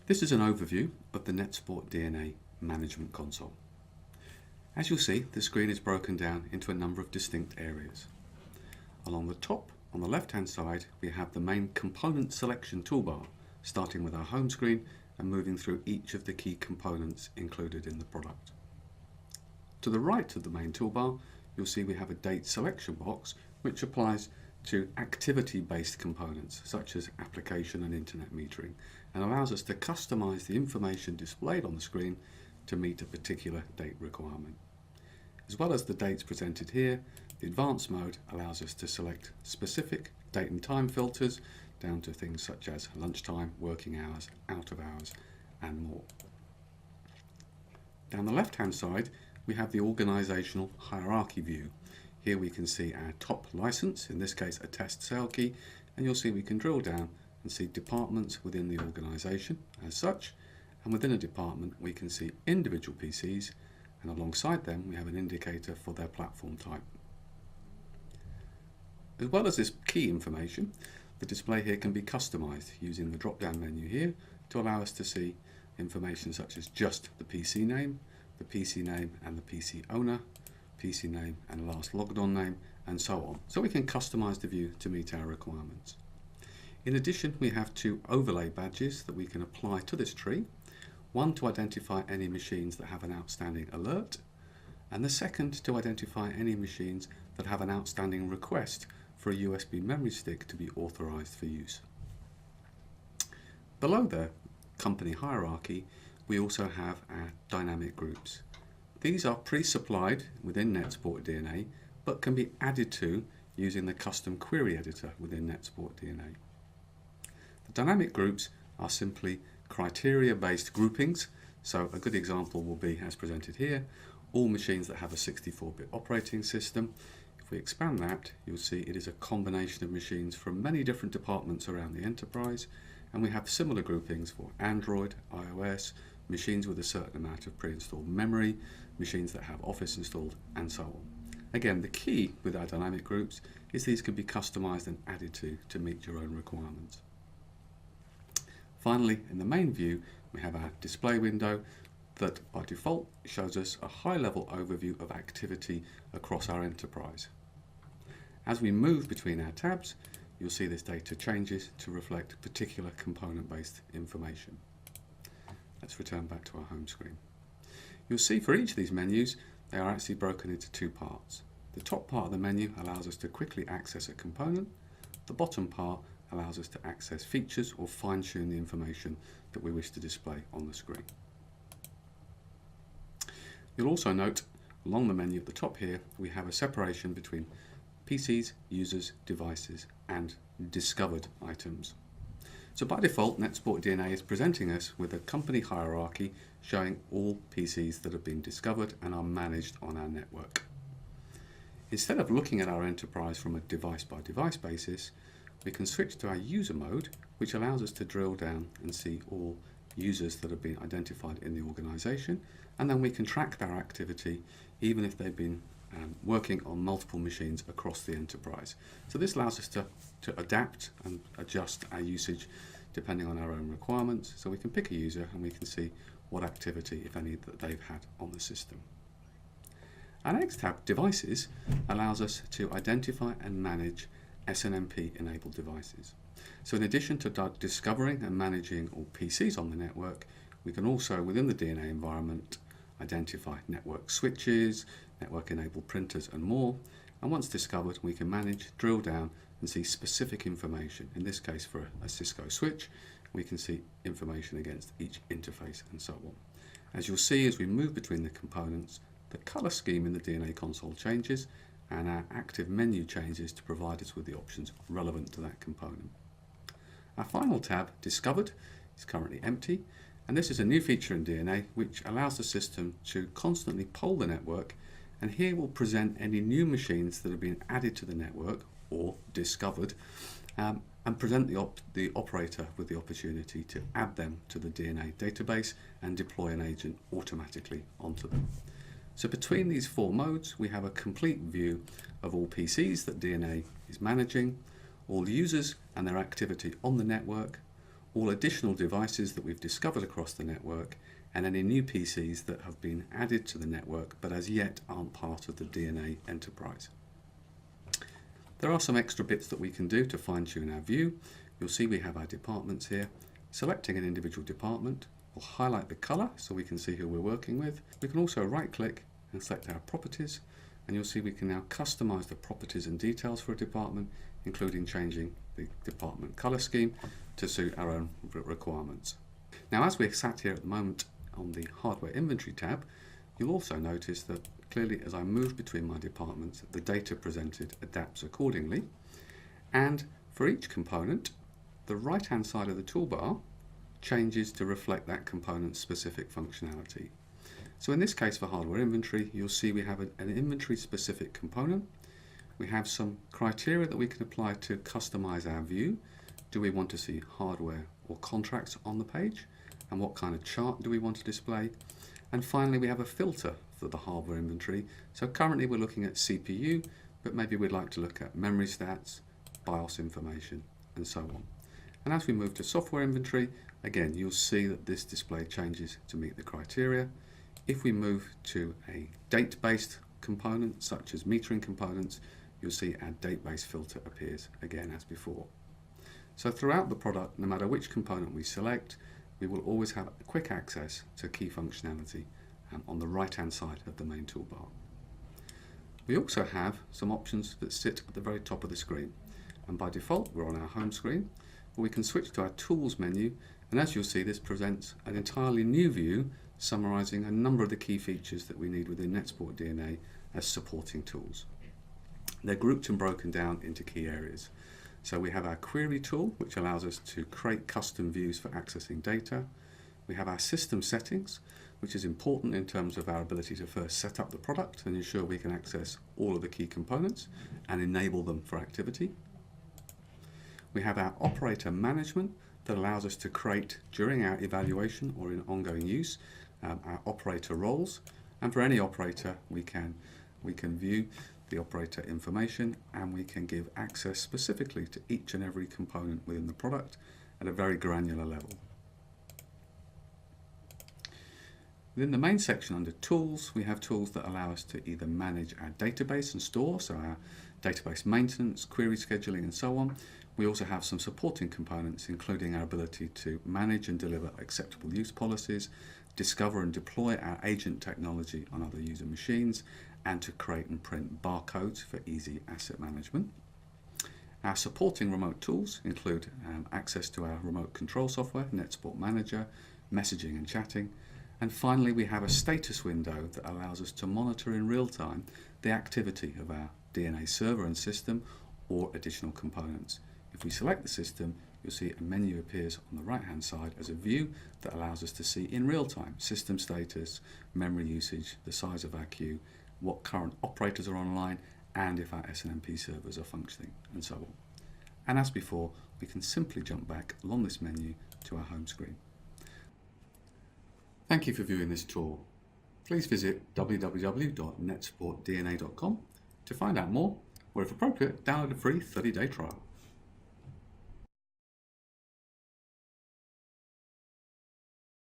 This is an overview of the 넷서포트 DNA management console. As you'll see, the screen is broken down into a number of distinct areas. Along the top, on the left-hand side, we have the main component selection toolbar, starting with our home screen and moving through each of the key components included in the product. To the right of the main toolbar, you'll see we have a date selection box, which applies to activity-based components such as application and internet metering, and allows us to customize the information displayed on the screen to meet a particular date requirement. As well as the dates presented here, the advanced mode allows us to select specific date and time filters down to things such as lunchtime, working hours, out of hours, and more. Down the left-hand side, we have the organizational hierarchy view. Here we can see our top license, in this case a test sale key, and you'll see we can drill down and see departments within the organization as such, and within a department we can see individual PCs, and alongside them we have an indicator for their platform type. As well as this key information, the display here can be customized using the drop-down menu here to allow us to see information such as just the PC name and the PC owner, PC name and last logged on name, and so on. So we can customize the view to meet our requirements. In addition, we have two overlay badges that we can apply to this tree. One to identify any machines that have an outstanding alert, and the second to identify any machines that have an outstanding request for a USB memory stick to be authorized for use. Below the company hierarchy, we also have our dynamic groups. These are pre-supplied within 넷서포트 DNA, but can be added to using the custom query editor within 넷서포트 DNA. The dynamic groups are simply criteria-based groupings, so a good example will be, as presented here, all machines that have a 64-bit operating system. If we expand that, you'll see it is a combination of machines from many different departments around the enterprise, and we have similar groupings for Android, iOS, machines with a certain amount of pre-installed memory, machines that have Office installed, and so on. Again, the key with our dynamic groups is these can be customized and added to meet your own requirements. Finally, in the main view, we have our display window that by default shows us a high-level overview of activity across our enterprise. As we move between our tabs, you'll see this data changes to reflect particular component-based information. Let's return back to our home screen. You'll see for each of these menus, they are actually broken into two parts. The top part of the menu allows us to quickly access a component. The bottom part allows us to access features or fine-tune the information that we wish to display on the screen. You'll also note along the menu at the top here, we have a separation between PCs, users, devices, and discovered items. So by default, 넷서포트 DNA is presenting us with a company hierarchy showing all PCs that have been discovered and are managed on our network. Instead of looking at our enterprise from a device-by-device basis, we can switch to our user mode, which allows us to drill down and see all users that have been identified in the organization, and then we can track their activity even if they've been working on multiple machines across the enterprise. So this allows us to adapt and adjust our usage depending on our own requirements. So we can pick a user and we can see what activity, if any, that they've had on the system. Our next tab, Devices, allows us to identify and manage SNMP-enabled devices. So in addition to discovering and managing all PCs on the network, we can also, within the DNA environment, identify network switches, network-enabled printers, and more. And once discovered, we can manage, drill down, and see specific information. In this case, for a Cisco switch, we can see information against each interface and so on. As you'll see, as we move between the components, the color scheme in the DNA console changes, and our active menu changes to provide us with the options relevant to that component. Our final tab, Discovered, is currently empty, and this is a new feature in DNA which allows the system to constantly poll the network, and here we'll present any new machines that have been added to the network or discovered, and present the operator with the opportunity to add them to the DNA database and deploy an agent automatically onto them. So between these four modes, we have a complete view of all PCs that DNA is managing, all users and their activity on the network, all additional devices that we've discovered across the network, and any new PCs that have been added to the network but as yet aren't part of the DNA enterprise. There are some extra bits that we can do to fine-tune our view. You'll see we have our departments here. Selecting an individual department will highlight the colour so we can see who we're working with. We can also right-click and select our properties, and you'll see we can now customise the properties and details for a department, including changing the department colour scheme to suit our own requirements. Now, as we're sat here at the moment on the hardware inventory tab, you'll also notice that clearly as I move between my departments, the data presented adapts accordingly. And for each component, the right-hand side of the toolbar changes to reflect that component's specific functionality. So in this case for hardware inventory, you'll see we have an inventory specific component. We have some criteria that we can apply to customize our view. Do we want to see hardware or contracts on the page? And what kind of chart do we want to display? And finally, we have a filter for the hardware inventory. So currently we're looking at CPU, but maybe we'd like to look at memory stats, BIOS information, and so on. And as we move to software inventory, again, you'll see that this display changes to meet the criteria. If we move to a date-based component, such as metering components, you'll see our date-based filter appears again as before. So throughout the product, no matter which component we select, we will always have quick access to key functionality on the right-hand side of the main toolbar. We also have some options that sit at the very top of the screen, and by default we're on our home screen, but we can switch to our Tools menu, and as you'll see, this presents an entirely new view summarising a number of the key features that we need within Netsport DNA as supporting tools. They're grouped and broken down into key areas. So we have our query tool, which allows us to create custom views for accessing data. We have our system settings, which is important in terms of our ability to first set up the product and ensure we can access all of the key components and enable them for activity. We have our operator management that allows us to create, during our evaluation or in ongoing use, our operator roles. And for any operator, we can view the operator information, and we can give access specifically to each and every component within the product at a very granular level. Within the main section under Tools, we have tools that allow us to either manage our database and store, so our database maintenance, query scheduling, and so on. We also have some supporting components, including our ability to manage and deliver acceptable use policies, discover and deploy our agent technology on other user machines, and to create and print barcodes for easy asset management. Our supporting remote tools include access to our remote control software, Netsport Manager, messaging and chatting. And finally, we have a status window that allows us to monitor in real time the activity of our DNA server and system or additional components. If we select the system, you'll see a menu appears on the right-hand side as a view that allows us to see in real time system status, memory usage, the size of our queue, what current operators are online, and if our SNMP servers are functioning, and so on. And as before, we can simply jump back along this menu to our home screen. Thank you for viewing this tour. Please visit www.netsportdna.com to find out more, or if appropriate, download a free 30-day trial.